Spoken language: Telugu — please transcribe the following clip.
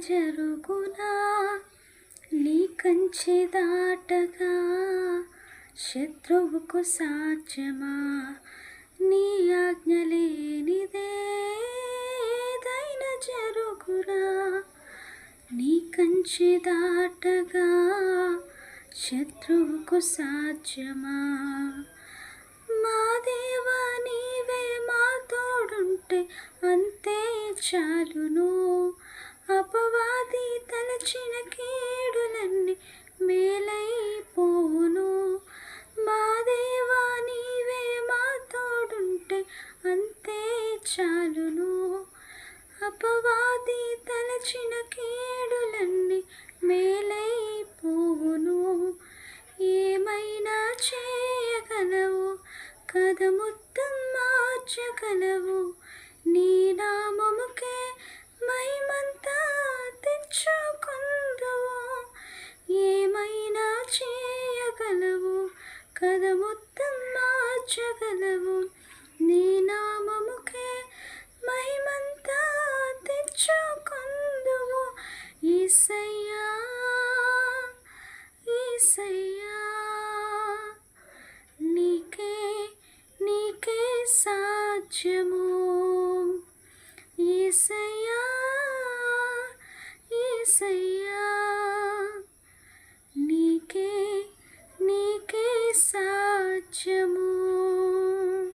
జరుగునా నీ కంచె దాటగా శత్రువుకు సాధ్యమా నీ ఆజ్ఞ లేనిదే ఏదైనా జరుగునా నీ కంచె దాటగా శత్రువుకు సాధ్యమా మా దేవా నీవే మా తోడుంటే అంతే చాలును అపవాది తలచిన కీడులన్నీ మేలైపోను మా దేవా నీవే మా తోడుంటే అంతే చాలును అపవాది తలచిన కీడులన్నీ మేలైపోను ఏమైనా చేయగలవు కథ మొత్తం మార్చగలవు నీ నామముకే మహిమంతా తెచ్చుకుందువు ఏమైనా చేయగలవు కథ మొత్తం మార్చగలవు నీ నామముకే మహిమంతా తెచ్చుకుందువు యేసయ్యా యేసయ్యా నీకే నీకే సాధ్యము యేసయ్యా యేసయ్యా నీకే నీకే సాధ్యము